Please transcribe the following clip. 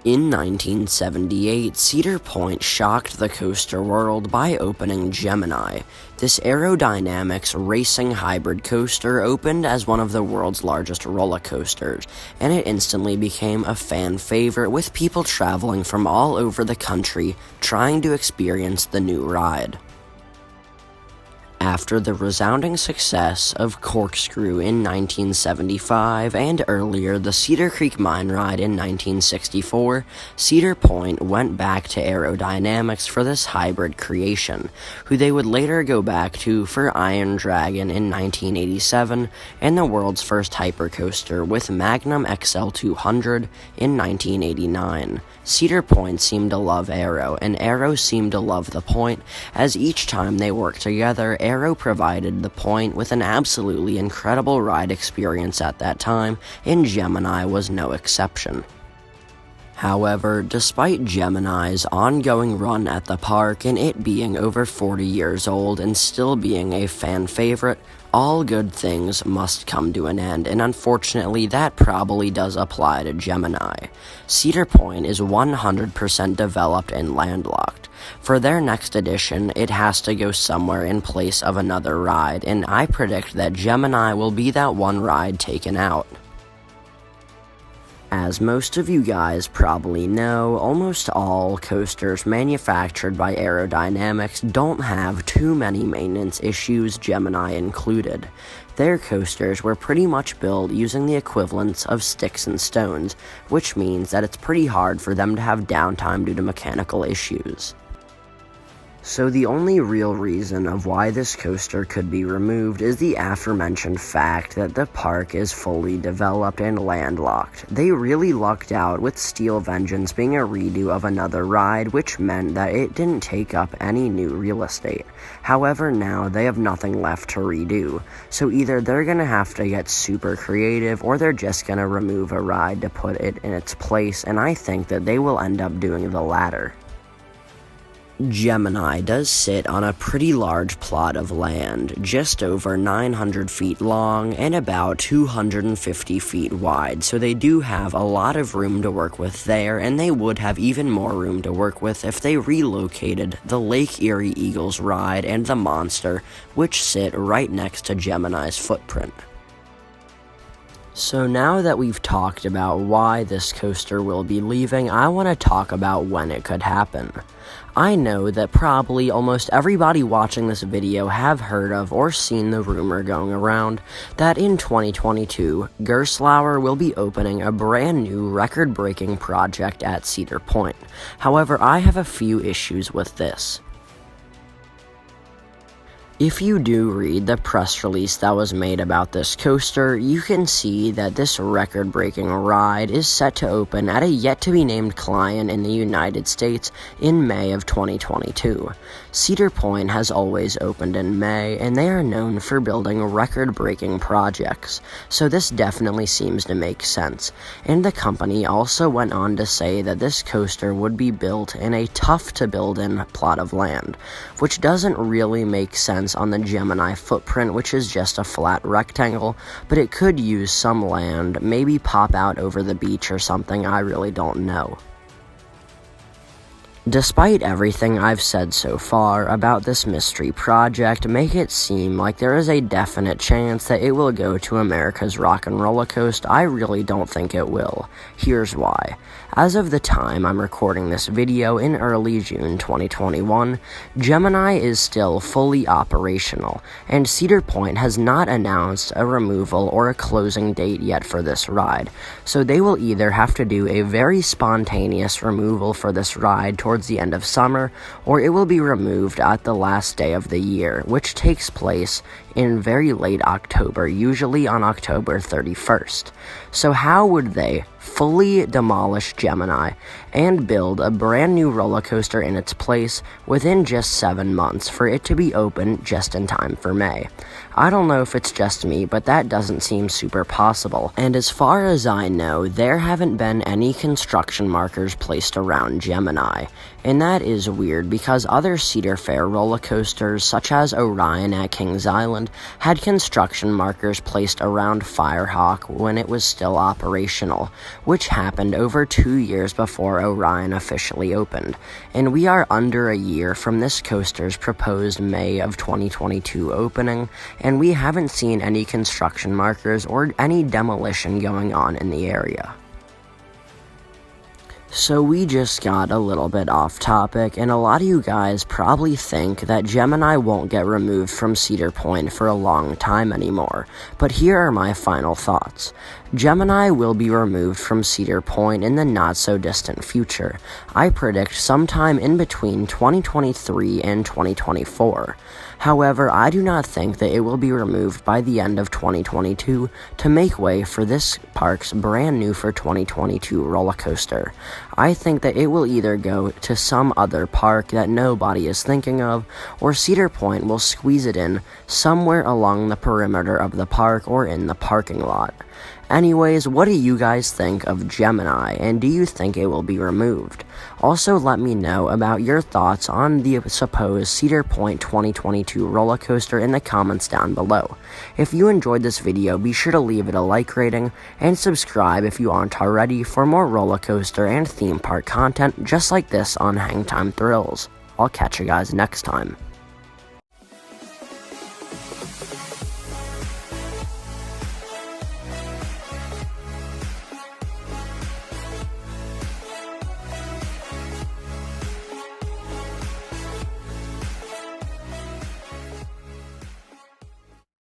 In 1978, Cedar Point shocked the coaster world by opening Gemini. This aerodynamics racing hybrid coaster opened as one of the world's largest roller coasters, and it instantly became a fan favorite with people traveling from all over the country trying to experience the new ride. After the resounding success of Corkscrew in 1975 and earlier the Cedar Creek Mine Ride in 1964, Cedar Point went back to aerodynamics for this hybrid creation, who they would later go back to for Iron Dragon in 1987 and the world's first hypercoaster with Magnum XL 200 in 1989. Cedar Point seemed to love Aero, and Aero seemed to love the Point, as each time they worked together, Aero provided the Point with an absolutely incredible ride experience at that time, and Gemini was no exception. However, despite Gemini's ongoing run at the park and it being over 40 years old and still being a fan favorite, all good things must come to an end, and unfortunately that probably does apply to Gemini. Cedar Point is 100% developed and landlocked. For their next edition, it has to go somewhere in place of another ride, and I predict that Gemini will be that one ride taken out. As most of you guys probably know, almost all coasters manufactured by Aerodynamics don't have too many maintenance issues, Gemini included. Their coasters were pretty much built using the equivalents of sticks and stones, which means that it's pretty hard for them to have downtime due to mechanical issues. So the only real reason of why this coaster could be removed is the aforementioned fact that the park is fully developed and landlocked. They really lucked out with Steel Vengeance being a redo of another ride, which meant that it didn't take up any new real estate. However, now they have nothing left to redo, so either they're gonna have to get super creative or they're just gonna remove a ride to put it in its place, and I think that they will end up doing the latter. Gemini does sit on a pretty large plot of land, just over 900 feet long and about 250 feet wide, so they do have a lot of room to work with there, and they would have even more room to work with if they relocated the Lake Erie Eagles ride and the Monster, which sit right next to Gemini's footprint. So now that we've talked about why this coaster will be leaving, I want to talk about when it could happen. I know that probably almost everybody watching this video have heard of or seen the rumor going around that in 2022, Gerstlauer will be opening a brand new record-breaking project at Cedar Point. However, I have a few issues with this. If you do read the press release that was made about this coaster, you can see that this record-breaking ride is set to open at a yet-to-be-named client in the United States in May of 2022. Cedar Point has always opened in May, and they are known for building record-breaking projects, so this definitely seems to make sense. And the company also went on to say that this coaster would be built in a tough-to-build-in plot of land, which doesn't really make sense on the Gemini footprint, which is just a flat rectangle, but it could use some land, maybe pop out over the beach or something, I really don't know. Despite everything I've said so far about this mystery project, make it seem like there is a definite chance that it will go to America's Rock and Roller Coaster, I really don't think it will. Here's why. As of the time I'm recording this video in early June 2021, Gemini is still fully operational, and Cedar Point has not announced a removal or a closing date yet for this ride, so they will either have to do a very spontaneous removal for this ride towards the end of summer, or it will be removed at the last day of the year, which takes place in very late October, usually on October 31st. So how would they fully demolish Gemini and build a brand new roller coaster in its place within just 7 months for it to be open just in time for May? I don't know if it's just me, but that doesn't seem super possible. And as far as I know, there haven't been any construction markers placed around Gemini. And that is weird because other Cedar Fair roller coasters, such as Orion at Kings Island, had construction markers placed around Firehawk when it was still operational, which happened over 2 years before Orion officially opened. And we are under a year from this coaster's proposed May of 2022 opening, and we haven't seen any construction markers or any demolition going on in the area. So we just got a little bit off topic, and a lot of you guys probably think that Gemini won't get removed from Cedar Point for a long time anymore, but here are my final thoughts. Gemini will be removed from Cedar Point in the not-so-distant future. I predict sometime in between 2023 and 2024. However, I do not think that it will be removed by the end of 2022 to make way for this park's brand new for 2022 roller coaster. I think that it will either go to some other park that nobody is thinking of, or Cedar Point will squeeze it in somewhere along the perimeter of the park or in the parking lot. Anyways, what do you guys think of Gemini, and do you think it will be removed? Also, let me know about your thoughts on the supposed Cedar Point 2022 roller coaster in the comments down below. If you enjoyed this video, be sure to leave it a like rating, and subscribe if you aren't already for more roller coaster and theme park content just like this on Hangtime Thrills. I'll catch you guys next time.